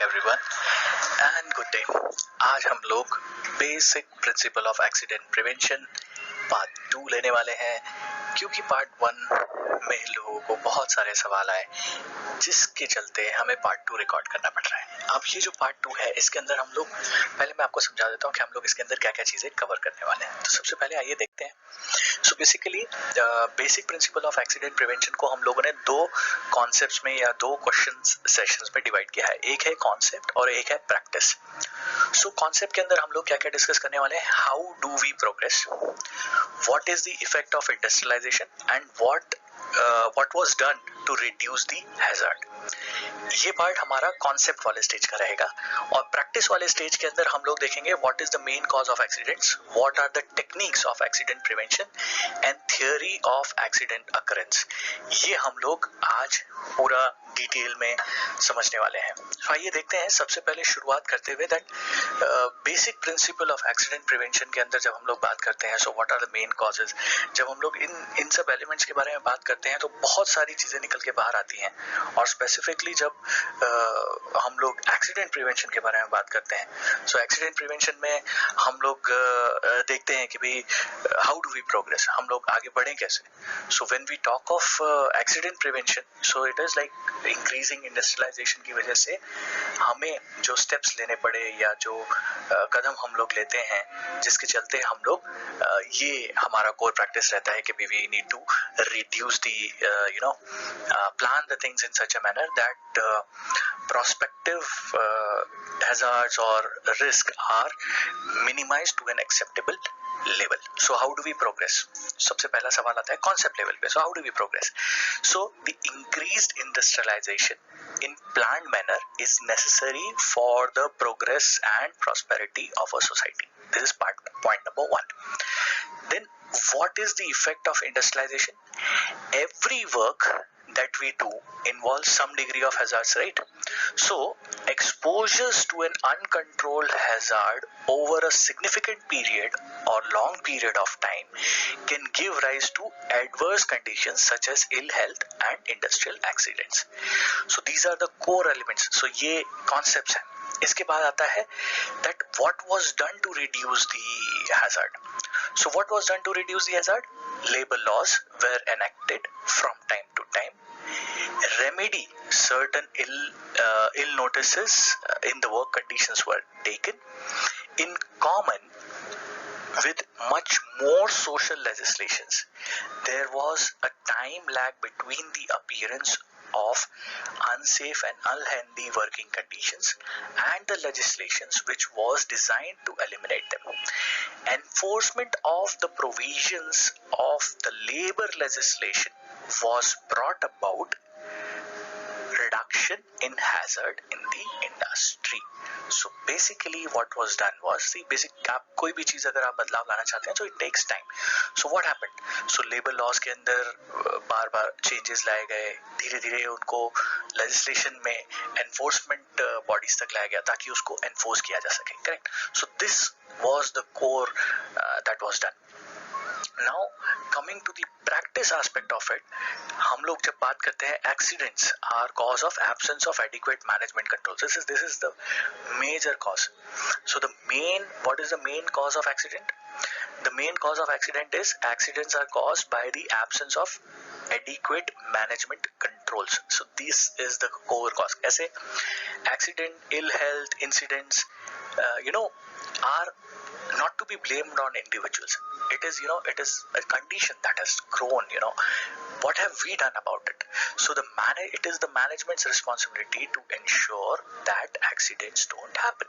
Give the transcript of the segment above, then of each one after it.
everyone and good day. आज हम लोग basic principle of accident prevention part 2 लेने वाले हैं, क्योंकि पार्ट 1 में लोगों को बहुत सारे सवाल आए जिसके चलते हमें पार्ट 2 रिकॉर्ड करना पड़ रहा है। अब ये जो पार्ट 2 है, इसके अंदर हम लोग, पहले मैं आपको समझा देता हूँ कि हम लोग इसके अंदर क्या क्या चीजें कवर करने वाले हैं। तो सबसे पहले आइए देखते हैं। So basically basic principle of accident prevention को हम लोगों ने दो कॉन्सेप्ट्स में या दो क्वेश्चन सेशंस में डिवाइड किया है। एक है कॉन्सेप्ट और एक है प्रैक्टिस। सो कॉन्सेप्ट के अंदर हम लोग क्या क्या डिस्कस करने वाले हैं? How do we progress, what is the effect of industrialisation and what was done to reduce the hazard। ये पार्ट हमारा कॉन्सेप्ट वाले स्टेज का रहेगा। और प्रैक्टिस वाले स्टेज के अंदर हम लोग देखेंगे what is the main cause of accidents, what are the techniques of accident prevention and theory of accident occurrence. ये हम लोग आज पूरा डिटेल में समझने वाले हैं। तो आइए देखते हैं। सबसे पहले शुरुआत करते हुए that basic principle of accident prevention के अंदर जब हम लोग बात करते हैं, so what are the main causes. जब हम लोग इन सब एलिमेंट्स के बारे में बात करते हैं तो बहुत सारी चीजें निकल के बाहर आती हैं। और स्पेसिफिकली जब हम लोग एक्सीडेंट प्रिवेंशन के बारे में बात करते हैं, सो एक्सीडेंट प्रिवेंशन में हम लोग देखते हैं कि भाई हाउ डू वी प्रोग्रेस, हम लोग आगे बढ़े कैसे। So when we talk of accident prevention, so it is like increasing industrialisation की वजह से हमें जो स्टेप्स लेने पड़े या जो कदम हम लोग लेते हैं, जिसके चलते हम लोग ये हमारा कोर प्रैक्टिस रहता है कि we need to reduce the plan the things in such a manner that prospective hazards or risk are minimized to an acceptable level. So how do we progress? सबसे पहला सवाल आता है concept level पे। So how do we progress? So the increased industrialization in planned manner is necessary for the progress and prosperity of a society. This is point number 1. Then what is the effect of industrialization? Every work that we do involves some degree of hazards, right? So exposures to an uncontrolled hazard over a significant period or long period of time can give rise to adverse conditions such as ill health and industrial accidents. So these are the core elements. So ये concepts हैं। इसके बाद आता है that what was done to reduce the hazard. So what was done to reduce the hazard? Labor laws were enacted from time to time. Remedy certain ill notices in the work conditions were taken. In common with much more social legislations, there was a time lag between the appearance of unsafe and unhealthy working conditions and the legislations which was designed to eliminate them. Enforcement of the provisions of the labor legislation was brought about reduction in hazard in the industry. So basically what was done was, see basic आप कोई भी चीज अगर आप बदलाव लाना चाहते हैं so it takes time. So what happened? So labor laws के अंदर बार बार changes लाए गए, धीरे धीरे उनको legislation में enforcement bodies तक लाया गया ताकि उसको enforce किया जा सके, correct? So this was the core that was done. Now coming to the practice aspect of it, हम लोग जब बात करते हैं accidents are cause of absence of adequate management controls. This is the major cause. So what is the main cause of accident? The main cause of accident is accidents are caused by the absence of adequate management controls. So this is the core cause. ऐसे accident, ill health, incidents, are not to be blamed on individuals. It is a condition that has grown. What have we done about it? So it is the management's responsibility to ensure that accidents don't happen.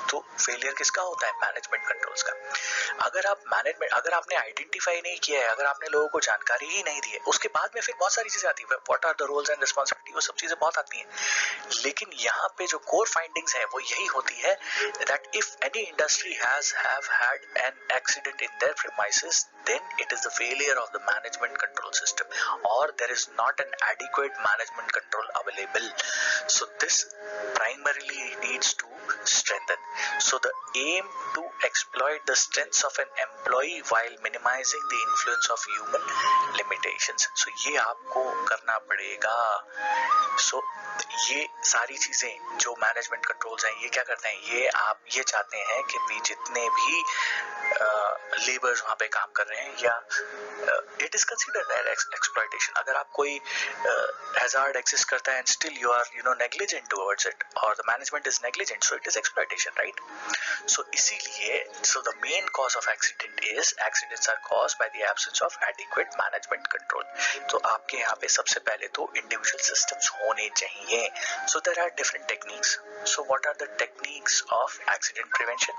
तो failure किसका होता है? Management controls का। अगर आपने identify नहीं किया है, अगर आपने लोगों को जानकारी ही नहीं दी है, उसके बाद में फिर बहुत सारी चीजें आती है, what are the roles and responsibility, वो सब चीजें बहुत आती हैं। लेकिन यहाँ पे जो कोर फाइंडिंग्स है वो यही होती है that if any industry have had an accident in their premises, then it is the failure of the management control system, or there is not an adequate management control available. So this primarily needs to strengthen. So the aim to exploit the strengths of an employ while minimising the influence of human limitations. So ये आपको करना पड़ेगा। सो ये सारी चीजें जो management controls हैं, ये क्या करते हैं, ये चाहते हैं कि भी जितने भी लेबर्स वहां पे काम कर रहे हैं, या इट इज कंसीडर्ड एक्सप्लॉयटेशन। अगर आप कोई हैजार्ड एग्जिस्ट करता है and still you are negligent towards it, और the management is negligent, so it is exploitation, right? So इसीलिए so the main cause of accident is accidents are caused by the absence of adequate management control. तो आपके यहाँ पे सबसे पहले तो individual systems होने चाहिए। So there are different techniques. So what are the techniques of accident prevention?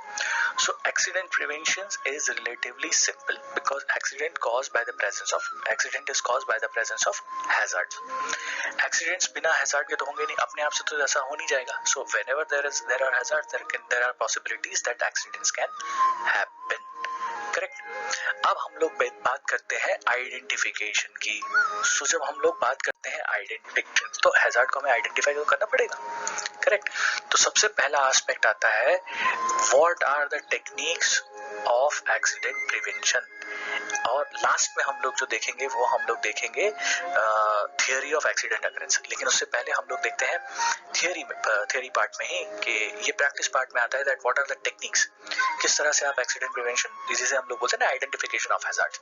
So accident prevention is relatively simple because accident is caused by the presence of hazards. Accidents बिना hazard के तो होंगे नहीं, अपने आप से तो ऐसा हो नहीं जाएगा। So whenever there are hazards, there are possibilities that accidents can happen. Correct. अब हम लोग बात करते हैं आइडेंटिफिकेशन की। सो जब हम लोग बात करते हैं आइडेंटिफिकेशन, तो हैजार्ड को हमें आइडेंटिफाई करना पड़ेगा, करेक्ट। तो सबसे पहला एस्पेक्ट आता है what are the techniques of accident prevention, और लास्ट में हम लोग जो देखेंगे वो हम लोग देखेंगे थियरी ऑफ एक्सीडेंट अकरेंस। लेकिन उससे पहले हम लोग देखते हैं थियरी पार्ट में ही कि ये प्रैक्टिस पार्ट में आता है that what are the techniques, किस तरह से आप एक्सीडेंट प्रिवेंशन, जिसे हम लोग बोलते हैं ना identification of hazards.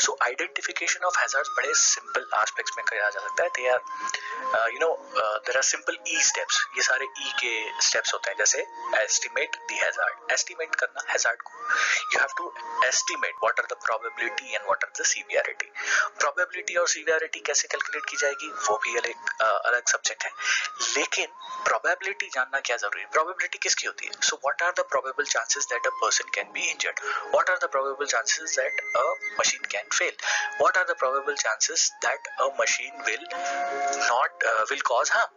So identification of hazards बड़े सिंपल एस्पेक्ट्स में किया जा सकता है। They are there are simple E steps. ये सारे ई के स्टेप्स होते हैं, जैसे एस्टिमेट द हैजार्ड, एस्टिमेट करना हैजार्ड को। You have to estimate what are the probability and what are the severity. Probability और सीवियरिटी कैसे कैलकुलेट की जाएगी वो भी अलग सब्जेक्ट है, लेकिन प्रोबेबिलिटी जानना क्या जरूरी है। प्रोबेबिलिटी किसकी होती है? So what are the probable chances that a person can be injured, what are the probable chances that a machine can fail, what are the probable chances that a machine will cause harm,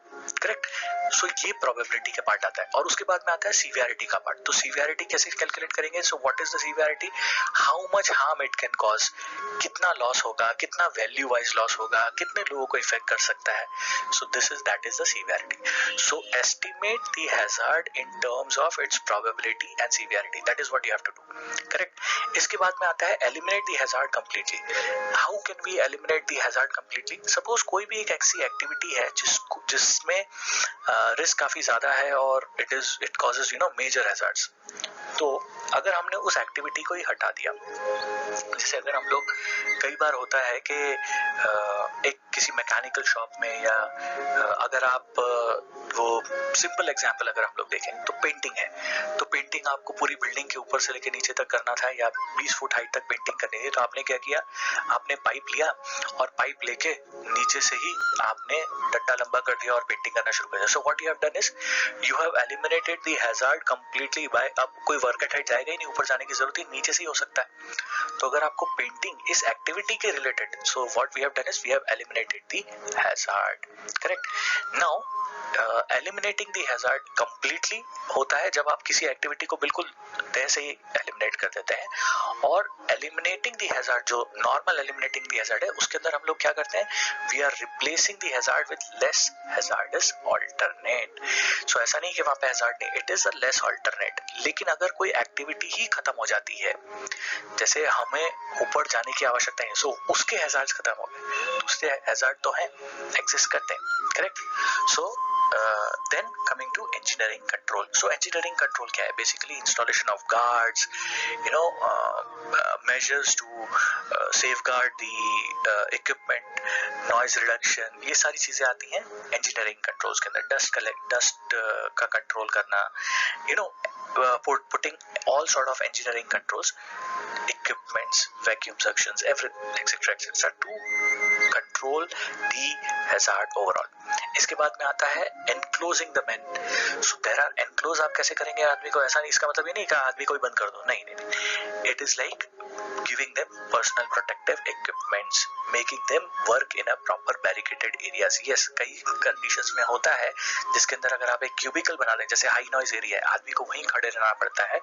correct. So ये probability का part आता है, और उसके बाद में आता है सीवियरिटी का पार्ट। तो सीवियरिटी कैसे कैलकुलेट करेंगे? So what is the severity, how much harm it can cause, कितना लॉस होगा, कितना वैल्यू वाइज लॉस होगा, कितने लोगों को इफेक्ट कर सकता है। So that is the severity. So estimate the hazard in terms of its probability and severity, that is what you have to do, correct. इसके बाद में आता है eliminate the hazard completely. How can we eliminate the hazard completely? Suppose कोई भी एक ऐसी activity है जिसमें रिस्क काफी ज्यादा है और इट कॉजेज मेजर हैजार्ड्स। तो अगर हमने उस एक्टिविटी को ही हटा दिया, जैसे अगर हम लोग, कई बार होता है कि एक किसी मैकेनिकल शॉप में, या अगर आप वो सिंपल एग्जांपल अगर हम लोग देखें तो पेंटिंग है, तो पेंटिंग आपको पूरी बिल्डिंग के ऊपर से लेकर नीचे तक करना था, या 20 फुट हाइट तक पेंटिंग करनी थी। तो आपने क्या किया, आपने पाइप लिया और पाइप लेके नीचे से ही आपने डंडा लंबा कर दिया और पेंटिंग करना शुरू कर दिया। So what you have done is you have eliminated the hazard completely by, अब कोई वर्क एट हाइट जाएगा ही नहीं, ऊपर जाने की जरूरत ही नीचे से ही हो सकता है। तो अगर आपको पेंटिंग इस एक्टिविटी के related, so what we have done is we have eliminated the hazard, correct. Now eliminating the hazard completely होता है जब आप किसी एक्टिविटी को बिल्कुल तय से ही एलिमिनेट कर देते हैं, और एलिमिनेटिंग द हैजार्ड, जो नॉर्मल एलिमिनेटिंग द हैजार्ड है, उसके अंदर हम लोग क्या करते हैं, we are replacing the hazard with less hazardous alternate. So ऐसा नहीं कि वहां पे हैजार्ड नहीं, it is a less alternate. लेकिन अगर कोई एक्टिविटी ही खत्म हो जाती है, जैसे हमें ऊपर जाने की आवश्यकता है, सो उसके हैजार्ड्स खत्म हो गए, दूसरे हैजार्ड तो हैं, एग्जिस्ट करते हैं, correct. So then coming to engineering control. So engineering control क्या है? Basically installation of guards, measures to safeguard the equipment, noise reduction, ये सारी चीजें आती हैं engineering controls के अंदर। dust का control करना, putting all sort of engineering controls, equipments, vacuum suctions, everything, etc. to control the hazard overall. इसके बाद में आता है enclosing the men. So there are enclose, आप कैसे करेंगे आदमी को? ऐसा नहीं, इसका मतलब ये नहीं कि आदमी को ही बंद कर दो, नहीं। It is like giving them personal protective equipments, making them work in a proper barricaded areas. Yes, कई कंडीशंस में होता है जिसके अंदर अगर आप एक क्यूबिकल बना दें, जैसे हाई नॉइज एरिया है, आदमी को वहीं खड़े रहना पड़ता है,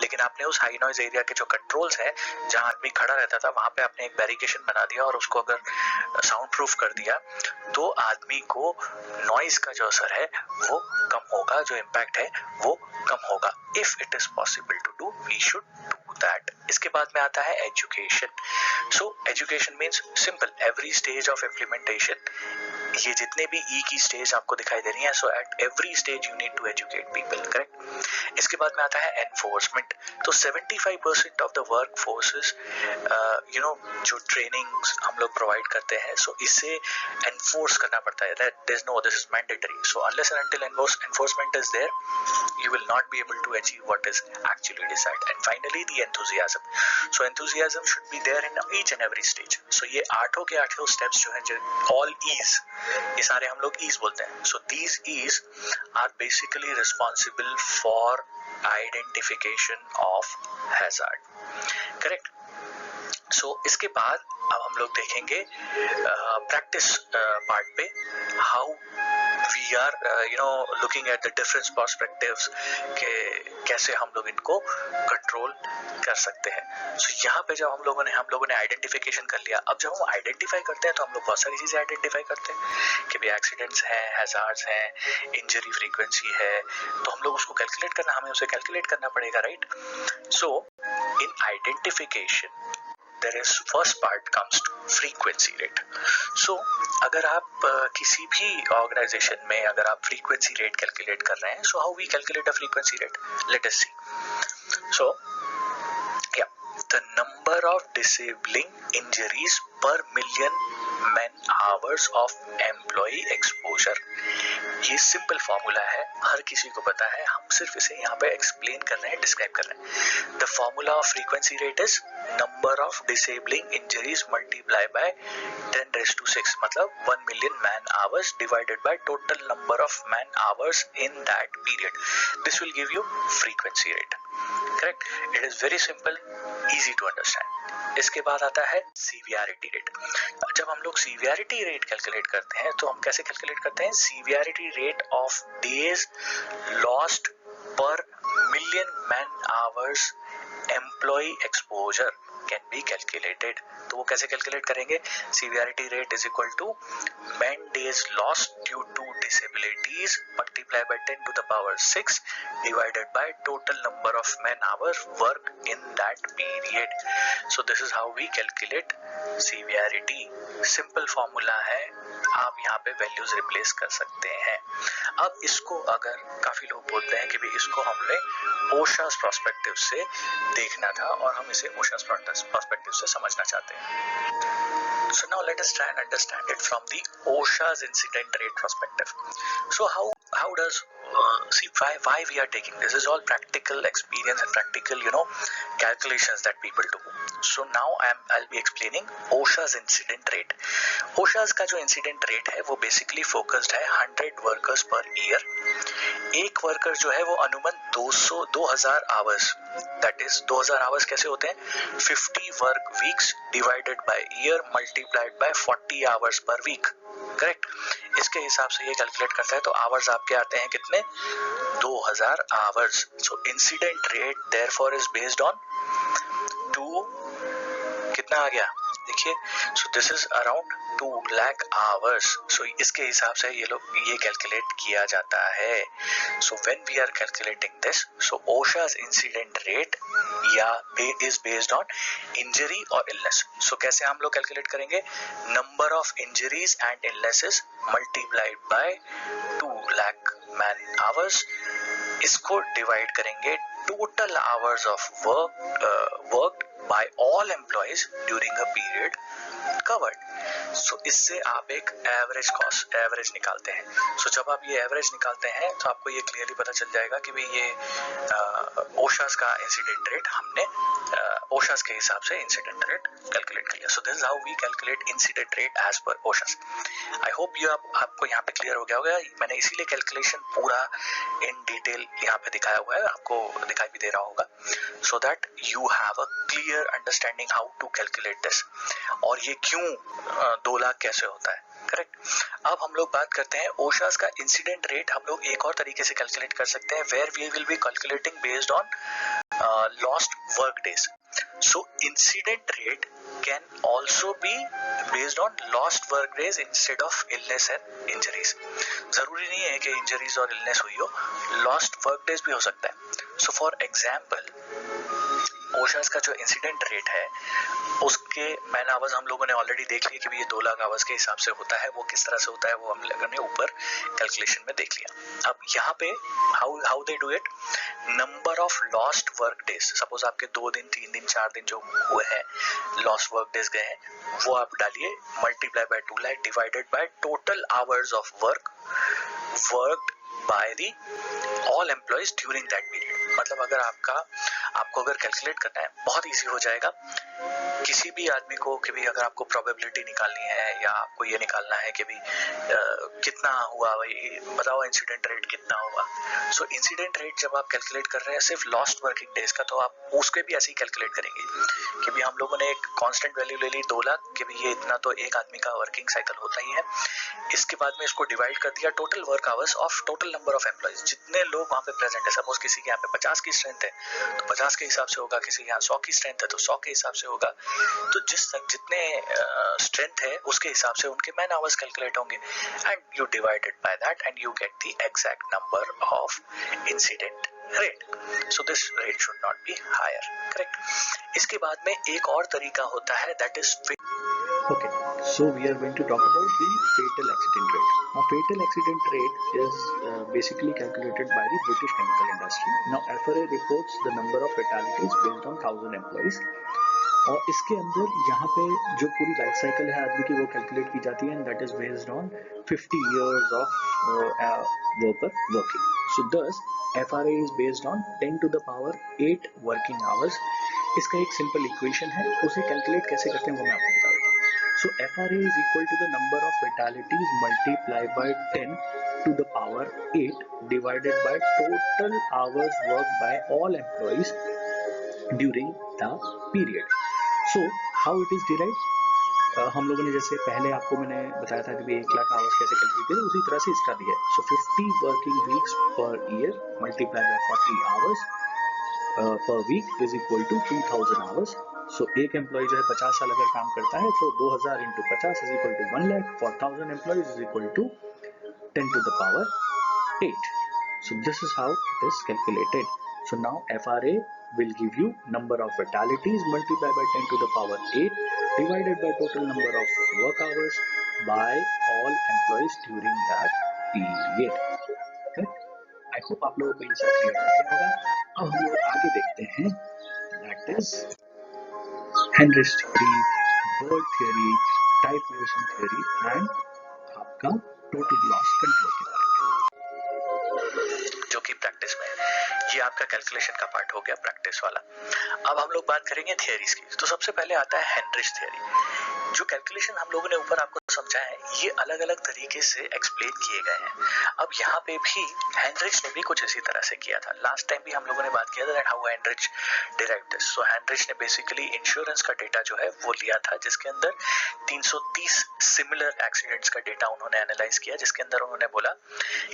लेकिन आपने उस हाई नॉइज एरिया के जो कंट्रोल्स है जहां आदमी खड़ा रहता था वहां पे आपने एक बैरिकेशन बना दिया और उसको अगर साउंड प्रूफ कर दिया तो आदमी को नॉइज का जो असर है वो कम होगा, जो इम्पैक्ट है वो कम होगा. If it is possible to do, we should do that. इसके बाद में आता है education. So education means simple, every stage of implementation. ये जितने भी ई की स्टेज आपको दिखाई दे रही है, so at every stage you need to educate people, correct. इसके बाद में आता है एनफोर्समेंट. तो 75% ऑफ द वर्क फोर्सेस जो ट्रेनिंग हम लोग प्रोवाइड करते हैं, सो इसे एनफोर्स करना पड़ता है. That there is no, this is mandatory. So unless and until enforcement is there, you will not be able to achieve what is actually desired. And finally the enthusiasm. So enthusiasm should be there in each and every stage. So ये आठों के आठों steps जो हैं, जो all E's, ये सारे हम लोग E's बोलते हैं. So these E's are basically responsible for identification of hazard. Correct? So इसके बाद अब हम लोग देखेंगे प्रैक्टिस पार्ट पे, how we are looking at the different perspectives के कैसे हम लोग इनको कंट्रोल कर सकते हैं. So यहाँ पे जब हम लोगों ने आइडेंटिफिकेशन कर लिया, अब जब हम आइडेंटिफाई करते हैं तो हम लोग बहुत सारी चीजें आइडेंटिफाई करते हैं कि भाई एक्सीडेंट्स हैं, हैजार्ड्स हैं, इंजरी फ्रीक्वेंसी है, तो हम लोग उसको कैलकुलेट करना, हमें उसे कैलकुलेट करना पड़ेगा, right. So in identification there is first part comes to frequency rate. So अगर आप किसी भी ऑर्गेनाइजेशन में अगर आप frequency rate कैलकुलेट कर रहे हैं, so how we calculate a frequency rate? Let us see. So yeah, the number of disabling injuries per million man hours of employee exposure. ये सिंपल फॉर्मूला है, हर किसी को पता है, हम सिर्फ इसे यहाँ पे एक्सप्लेन कर रहे हैं, डिस्क्राइब कर रहे हैं. The formula of frequency rate is number of disabling injuries multiply by 10⁻⁶, मतलब 1 million man hours divided by total number of man hours in that period. This will give you frequency rate. Correct? It is very simple, easy to understand. इसके बाद आता है severity rate. जब हम लोग severity rate calculate करते हैं तो हम कैसे कैलकुलेट करते हैं? Severity rate of days lost per million man hours employ exposure can be calculated. तो वो कैसे कैलकुलेट करेंगे? Severity rate is equal to man days lost due to disabilities multiply by 10⁻⁶ divided by total number of man hours work in that period. So this is how we calculate severity. Simple formula है, आप यहाँ पे values replace कर सकते हैं. अब इसको अगर काफी लोग बोलते हैं कि भाई इसको हमने OSHA's पर्सपेक्टिव से देखना था और हम इसे OSHA's पर्सपेक्टिव से समझना चाहते हैं. So now let us try and understand it from the OSHA's incident rate perspective. So how does see why we are taking this is all practical experience and practical calculations that people do. So now I'll be explaining OSHA's incident rate. OSHA's का जो incident rate है वो basically focused है 100 workers per year. एक worker जो है वो अनुमान 2000 आवर्स, दैट इज 2000 आवर्स कैसे होते हैं? 50 work weeks divided by year multiplied by 40 hours per week. Correct? इसके हिसाब से ये कैलकुलेट करता है, तो आवर्स आपके आते हैं कितने? 2000 hours. So incident rate therefore is based on 2 कितना आ गया देखिए. So this is around 2 lakh hours. So इसके हिसाब से ये कैलकुलेट किया जाता है. So when we are calculating this, so OSHA's incident rate या इज बेस्ड ऑन इंजरी और इलनेस. सो कैसे हम लोग कैलकुलेट करेंगे? Number of injuries and illnesses multiplied by 2 lakh man hours. इसको डिवाइड करेंगे total hours of work by all employees during a period covered. सो इससे आप एक एवरेज कॉस्ट एवरेज निकालते हैं। सो जब आप ये एवरेज निकालते हैं तो आपको ये क्लियरली पता चल जाएगा कि भाई ये ओशास का इंसिडेंट रेट हमने ओशास के हिसाब से इंसिडेंट रेट कैलकुलेट कर लिया। So this is how we calculate incident rate as per OSHA's. I hope ये आपको यहाँ पे क्लियर हो गया होगा। मैंने इसीलिए कैलकुलेशन पूरा इन डिटेल यहाँ पे दिखाया हुआ है, आपको दिखाई भी दे रहा होगा, so that you have a clear understanding how to calculate this, और ये क्यों 2 लाख कैसे होता है। करेक्ट। अब हम लोग बात करते हैं ओशास का इंसिडेंट रेट। हम लोग एक और तरीके से कैलकुलेट कर सकते हैं, where we will be calculating based on lost work days. So incident rate can also be based on lost work days instead of illness and injuries. जरूरी नहीं है कि इंजरीज और इलनेस हुई हो, lost work days भी हो सकता है। So for example, ओशास का जो इंसिडेंट रेट है उसके मैन आवर्स हम लोगों ने ऑलरेडी देख लिया कि ये 2 लाख आवर्स के हिसाब से होता है। वो किस तरह से होता है वो हम लोगों ने ऊपर कैलकुलेशन में देख लिया। अब यहाँ पे how they do it, number of lost work days. Suppose आपके 2 दिन 3 दिन 4 दिन जो हुए हैं लॉस्ट वर्क डेज गए हैं, वो आप डालिए multiply by 2 lakh divided by total hours of work worked by the all employees during that period. मतलब अगर आपको अगर कैलकुलेट करना है बहुत इजी हो जाएगा। किसी भी आदमी को कि भी अगर आपको प्रोबेबिलिटी निकालनी है या आपको ये निकालना है कि भी कितना हुआ, भाई बताओ इंसिडेंट रेट कितना हुआ। सो इंसिडेंट रेट जब आप कैलकुलेट कर रहे हैं सिर्फ लॉस्ट वर्किंग डेज का, तो आप उसके भी ऐसे ही कैलकुलेट करेंगे कि भी हम लोगों ने एक कांस्टेंट वैल्यू ले ली 2 लाख कि भी ये इतना तो एक आदमी का वर्किंग साइकिल होता ही है। इसके बाद में इसको डिवाइड कर दिया total work hours of total number of employees, जितने लोग वहां पे प्रेजेंट है। सपोज किसी के यहाँ पे 50 की स्ट्रेंथ है तो 50 के हिसाब से होगा, किसी के यहाँ 100 की स्ट्रेंथ है तो 100 के हिसाब से होगा। तो जितने स्ट्रेंथ है उसके हिसाब से उनके मैन आवर्स कैलकुलेट होंगे, and you divided by that and you get the exact number of incident rate. So this rate should not be higher. Correct. इसके बाद में एक और तरीका होता है, that is Okay, so we are going to talk about the fatal accident rate. Now, fatal accident rate is basically calculated by the British chemical industry. Now, FRA reports the number of fatalities based on 1000 employees. और इसके अंदर यहाँ पे जो पूरी life cycle है आदमी की वो कैलकुलेट की जाती है, and that is based on 50 years of worker working. So thus FRA is based on 10 to the power 8 working hours. इसका एक सिंपल इक्वेशन है, उसे कैलकुलेट कैसे करते हैं वो मैं आपको बता देता हूँ। So FRA is equal to the number of fatalities multiplied by 10 to the power 8 divided by total hours worked by all employees during the period. So how it is derived? हम लोगों ने जैसे पहले आपको मैंने बताया था कि 1 लाख आवर्स कैसे कैलकुलेट करें, उसी तरह से इसका भी है। So 50 working weeks per year multiply by 40 hours per week is equal to 2000 hours. So एक एम्प्लॉय जो है 50 साल अगर काम करता है तो 2000 into 50 is equal to 1 lakh for 1000 employees is equal to 10 to the power 8. So this is how it is calculated. So now FRA will give you number of fatalities multiplied by 10 to the power 8 divided by total number of work hours by all employees during that period. Correct? I hope आप लोगों को ये सब clear हो गया होगा। अब हम लोग आगे देखते हैं, that is Henry's theory, bird theory, type evolution theory and आपका total loss control के बारे में, जो कि प्रैक्टिस में है। ये आपका कैलकुलेशन का पार्ट हो गया प्रैक्टिस वाला। अब हम लोग बात करेंगे थियरीज की। तो सबसे पहले आता है हेनरिच थियरी। जो कैलकुलेशन हम लोगों ने ऊपर आपको समझाया है ये अलग अलग तरीके से एक्सप्लेन किए गए हैं। अब यहाँ पे भी हेनरिच ने भी कुछ इसी तरह से किया था। लास्ट टाइम भी हम लोगों ने बात किया था how Heinrich derived this. So Heinrich ने बेसिकली इंश्योरेंस का डेटा जो है वो लिया था, जिसके अंदर 330 सिमिलर एक्सीडेंट्स का डेटा उन्होंने एनालाइज किया, जिसके अंदर उन्होंने बोला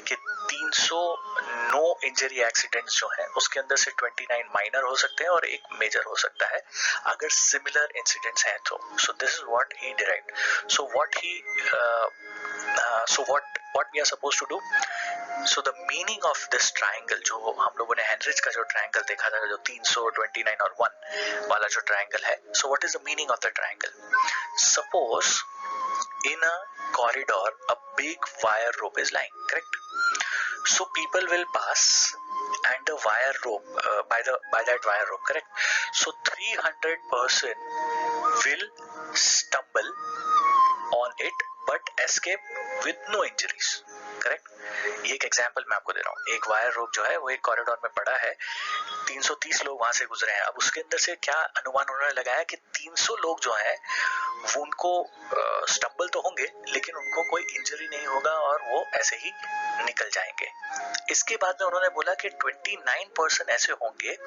कि 309 इंजरी एक्सीडेंट्स जो है उसके अंदर से 29 माइनर हो सकते हैं और एक मेजर हो सकता है अगर सिमिलर इंसिडेंट्स हैं तो। सो this is what he derived. So what we are supposed to do? So the meaning of this triangle, जो हम लोगों ने हेनरिच का जो ट्रायंगल देखा था, जो 329 और 1 वाला जो ट्रायंगल है, so what is the meaning of the triangle? Suppose in a corridor a big wire rope is lying, correct? So people will pass and the wire rope by that wire rope, correct? So 300 person will stumble on it but escape with no injuries. Correct. ये एक example मैं आपको दे रहा हूँ. एक wire rope जो है वो एक कॉरिडोर में पड़ा है, 330 लोग वहां से गुजरे हैं. अब उसके अंदर से क्या अनुमान उन्होंने लगाया कि 300 लोग जो हैं वो उनको स्टम्बल तो होंगे लेकिन उनको कोई इंजरी नहीं होगा और वो ऐसे ही निकल जाएंगे. इसके बाद में उन्होंने बोला कि 29% ऐसे होंगे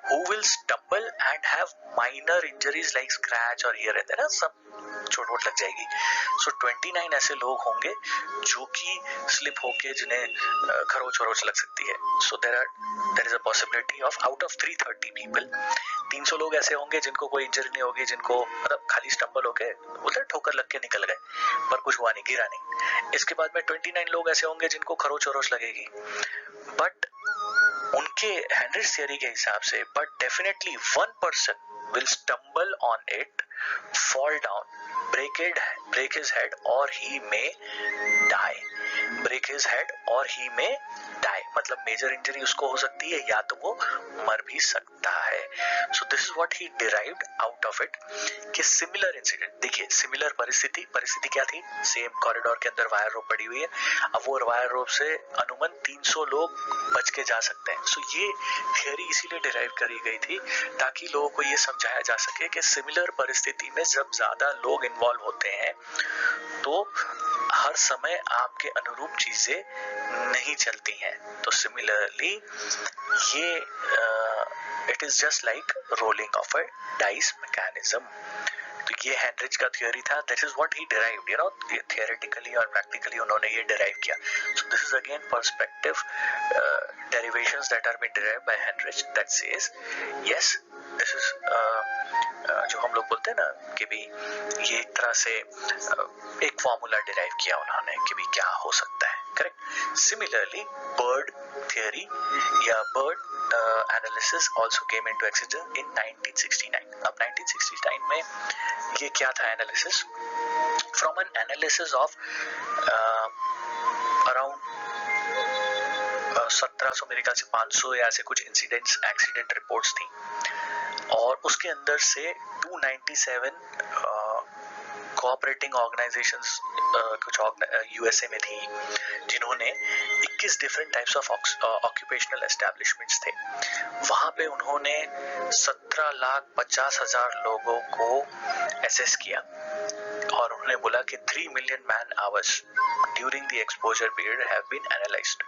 who will stumble and have minor injuries like scratch और here and there, सब चोट वोट लग जाएगी. So 29 ऐसे लोग होंगे जो कि स्लिप होके जिन्हें खरोच वरोच लग सकती है. So there is a possibility of out of 330 people 300 लोग ऐसे होंगे जिनको कोई इंजरी नहीं होगी, जिनको मतलब खाली स्टम्बल होके उधर ठोकर लग के निकल गए पर कुछ हुआ नहीं, गिरा नहीं. इसके बाद में 29 लोग ऐसे होंगे जिनको खरोच वरोच लगेगी. बट उनके हेनरीज थियरी के हिसाब से but definitely 1% will stumble on it, fall down, break his head or he may die. Break his head or he may die मतलब मेजर इंजरी उसको हो सकती है या तो वो मर भी सकता है. So this is what he derived out of it कि सिमिलर इंसिडेंट. देखिए सिमिलर परिस्थिति क्या थी, सेम कॉरिडोर के अंदर वायर रोप पड़ी हुई है. अब वो वायर रोप से अनुमान 300 लोग बच के जा सकते हैं. सो ये थियरी इसीलिए डिराइव करी गई थी ताकि लोगों को ये समझाया जा सके कि सिमिलर परिस्थिति में जब ज्यादा लोग इन्वॉल्व होते हैं तो हर समय आपके अनुरूप चीजें नहीं चलती हैं. तो सिमिलरली ये it is just like rolling of a dice mechanism. तो ये हेनरिच का थियोरी था. This is what he derived, you know, theoretically और प्रैक्टिकली उन्होंने ये डिराइव किया. So this is again perspective derivations that are been derived by Heinrich that says yes this is जो हम लोग बोलते हैं ना कि भी ये एक तरह से एक फॉर्मूला डिराइव किया उन्होंने कि भी क्या हो सकता है. करेक्ट. सिमिलरली बर्ड थियरी या bird analysis also came into existence in 1969. अब 1969 में ये क्या था analysis? From an analysis of around 1700 मेरे ख्याल से 500 या ऐसे कुछ एक्सीडेंट रिपोर्ट्स थी और उसके अंदर से 297 कोऑपरेटिंग ऑर्गेनाइजेशंस कुछ यूएसए में थी जिन्होंने 21 different types of occupational establishments थे. वहां पे उन्होंने 17,50,000 लोगों को एसेस किया और उन्होंने बोला कि 3 million man hours during the exposure period have been analyzed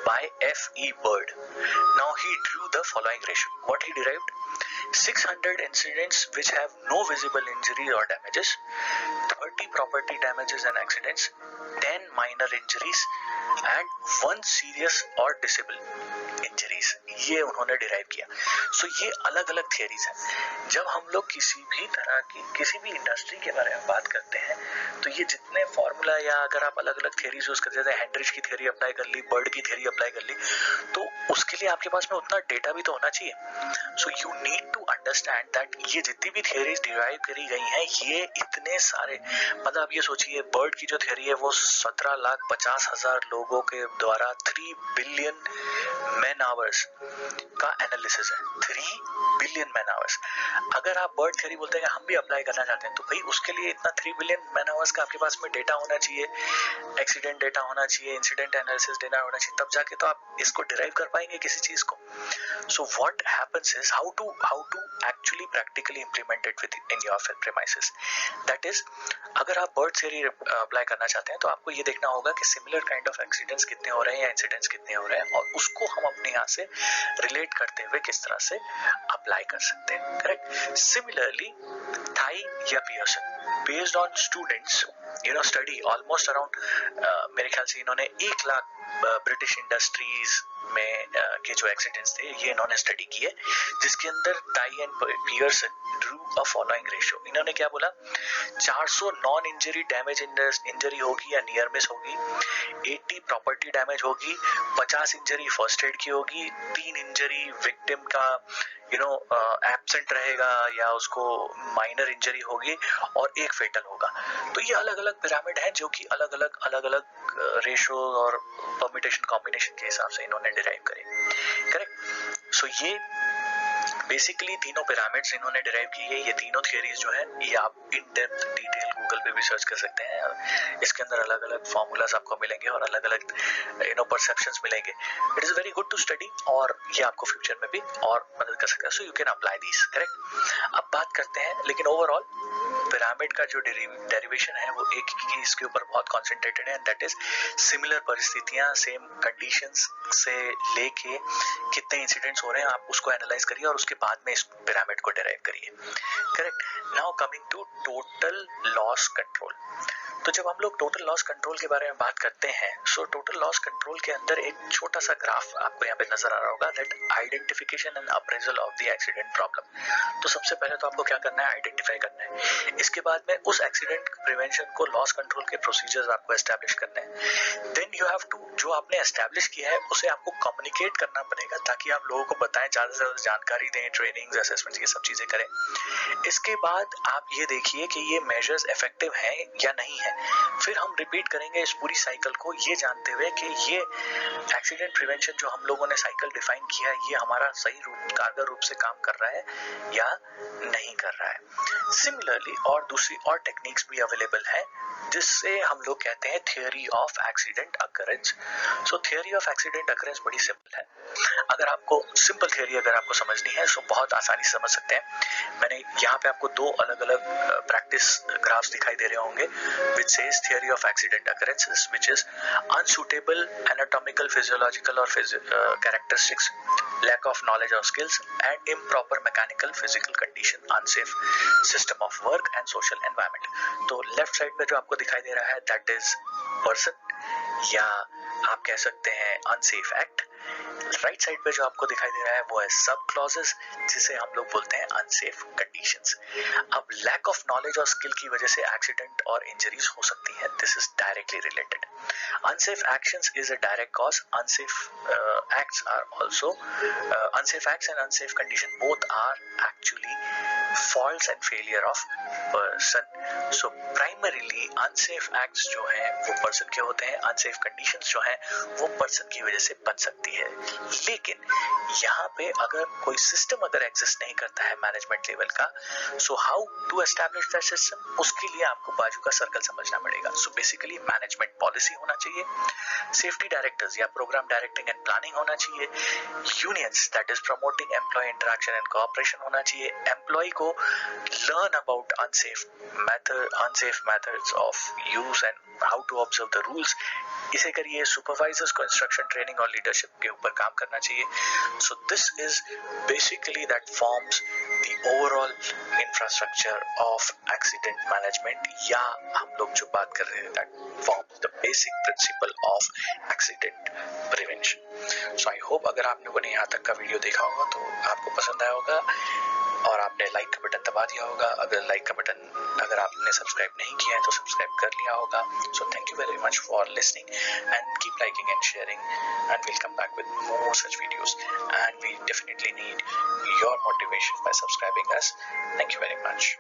by F.E. Bird. Now he drew the following ratio. What he derived? 600 incidents which have no visible injury or damages, 30 property damages and accidents, 10 minor injuries and 1 serious or disable injuries. ये उन्होंने derive किया. सो ये अलग अलग theories हैं. जब हम लोग किसी भी तरह की किसी भी इंडस्ट्री के बारे में बात करते हैं तो ये जितने फॉर्मूला या अगर आप अलग अलग थियरीज यूज करते हैं, हेनरिच की थियरी अप्लाई कर ली, बर्ड की थियरी अप्लाई कर ली, तो उसके लिए आपके पास में उतना डेटा भी तो होना चाहिए. So you need to understand that ये जितनी भी थियरीज डिराइव करी गई हैं ये इतने सारे मतलब आप ये सोचिए बर्ड की जो थियरी है वो 17,50,000 लोगों के द्वारा 3 बिलियन मैन आवर्स का एनालिसिस है. 3 बिलियन मैन आवर्स. अगर आप बर्ड थियरी बोलते हैं कि हम भी अप्लाई करना चाहते हैं तो भाई उसके लिए इतना 3 बिलियन मैन आवर्स का आपके पास में डेटा होना चाहिए, एक्सीडेंट डेटा होना चाहिए, इंसिडेंट एनालिसिस डेटा होना चाहिए, तब जाके तो आप इसको डिराइव कर पाएंगे किसी चीज को. So what happens is how to actually practically implement it in your premises. That is, अगर आप बर्ड थियरी अप्लाई करना चाहते हैं तो आपको ये देखना होगा कि सिमिलर काइंड ऑफ एक्सीडेंट्स कितने हो रहे हैं या इंसिडेंट्स कितने हो रहे हैं और उसको हम अपने यहाँ से रिलेट करते हुए किस तरह से अप्लाई कर सकते हैं. करेक्ट. सिमिलरली थाई या Pearson based on students study almost around मेरे ख्याल से इन्होंने 1 लाख ब्रिटिश इंडस्ट्रीज में के जो एक्सीडेंट्स थे ये इन्होंने स्टडी किए जिसके अंदर tie and Pearson drew a following ratio. इन्होंने क्या बोला? 400 नॉन इंजरी डैमेज इंजरी होगी या नियर मिस होगी, 80 प्रॉपर्टी डैमेज होगी, 50 इंजरी फर्स्ट एड की होगी, 3 इंजरी विक्टिम का एब्सेंट रहेगा या उसको माइनर इंजरी होगी और 1 फेटल होगा. तो ये अलग अलग पिरामिड है जो कि अलग अलग रेशो और परम्यूटेशन कॉम्बिनेशन के हिसाब से इन्होंने डिराइव करे. करेक्ट. सो ये बेसिकली तीनों पिरामिड्स इन्होंने डिराइव की है. ये तीनों थियरीज जो है ये आप इन डेप्थ डिटेल गूगल पे भी सर्च कर सकते हैं। इसके अंदर अलग अलग फॉर्मूलाज आपको मिलेंगे और अलग अलग परसेप्शंस मिलेंगे। It is very good to study और ये आपको फ्यूचर में भी और मदद कर सकता है। So you can apply this, correct. अब बात करते हैं, लेकिन ओवरऑल पिरामिड का जो डेरिवेशन है वो एक ही इसके ऊपर बहुत कॉन्सेंट्रेटेड है, एंड दैट इज सिमिलर परिस्थितियां, सेम कंडीशंस से लेके कितने इंसिडेंट्स हो रहे हैं आप उसको एनालाइज करिए और उसके बाद में इस पिरामिड को डिराइव करिए, correct. Now coming to total loss control. तो जब हम लोग टोटल लॉस कंट्रोल के बारे में बात करते हैं, सो टोटल लॉस कंट्रोल के अंदर एक छोटा सा ग्राफ आपको यहाँ पे नजर आ रहा होगा, that identification and appraisal of the accident problem. तो सबसे पहले तो आपको क्या करना है, आइडेंटिफाई करना है। इसके बाद में उस एक्सीडेंट प्रिवेंशन को, लॉस कंट्रोल के प्रोसीजर्स आपको एस्टैब्लिश करने हैं। देन यू हैव टू, जो आपने एस्टैब्लिश किया है उसे आपको कम्युनिकेट करना पड़ेगा ताकि आप लोगों को बताएं, ज्यादा से ज्यादा जानकारी दें, ट्रेनिंग्स, असेसमेंट्स, ये सब चीजें करें। इसके बाद आप ये देखिए कि ये मेजर्स इफेक्टिव हैं या नहीं है। फिर हम रिपीट करेंगे इस पूरी साइकिल को, ये जानते हुए कि ये एक्सीडेंट प्रिवेंशन जो हम लोगों ने साइकिल डिफाइन किया, ये हमारा सही कारगर रूप से काम कर रहा है या नहीं कर रहा है। सिमिलरली और दूसरी और टेक्निक्स भी अवेलेबल है जिससे हम लोग कहते हैं theory of accident occurrence. So theory of accident occurrence बड़ी सिंपल है। अगर आपको सिंपल थियोरी अगर आपको समझनी है तो बहुत आसानी से समझ सकते हैं। मैंने यहाँ पे आपको दो अलग अलग प्रैक्टिस ग्राफ्स दिखाई दे रहे होंगे which says theory of accident occurrences, which is unsuitable anatomical, physiological or characteristics, lack of knowledge or skills, and improper mechanical, physical condition, unsafe system of work and social environment. तो left side पे जो आपको दिखाई दे रहा है that is person, या आप कह सकते हैं अनसेफ एक्ट। राइट साइड पे जो आपको दिखाई दे रहा है वो है सब क्लॉजेस, जिसे हम लोग बोलते हैं अनसेफ कंडीशंस। अब लैक ऑफ नॉलेज और स्किल की वजह से एक्सीडेंट और इंजरीज हो सकती है, this is directly related. Unsafe actions is a direct cause, unsafe acts are also, unsafe acts and unsafe condition both are actually faults and failure of person. So primarily unsafe acts जो हैं वो person के होते हैं, unsafe conditions जो हैं वो person की वजह से बन सकती है। लेकिन यहाँ पे अगर कोई सिस्टम अगर एग्जिस्ट नहीं करता है मैनेजमेंट लेवल का, so how to establish that system, उसके लिए आपको बाजू का सर्कल समझना पड़ेगा। सो बेसिकली मैनेजमेंट पॉलिसी होना चाहिए, सेफ्टी डायरेक्टर्स या प्रोग्राम डायरेक्टिंग एंड प्लानिंग होना चाहिए, unions that is promoting employee interaction and cooperation होना चाहिए, एम्प्लॉय को learn about unsafe methods of use and how to observe the rules, इसे करिए। सुपरवाइजर्स को इंस्ट्रक्शन, ट्रेनिंग और लीडरशिप के ऊपर काम करना चाहिए। सो this is basically that forms the overall infrastructure of accident management, या हम लोग जो बात कर रहे हैं that forms the basic principle of accident prevention. So I hope अगर आप लोगों ने यहाँ तक का वीडियो देखा होगा तो आपको पसंद आया होगा और आपने लाइक का बटन दबा दिया होगा। अगर लाइक का बटन अगर आपने सब्सक्राइब नहीं किया है तो सब्सक्राइब कर लिया होगा। So thank you very much for listening and keep liking and sharing, and we'll come back with more such videos, and we definitely need your motivation by subscribing us. Thank you very much.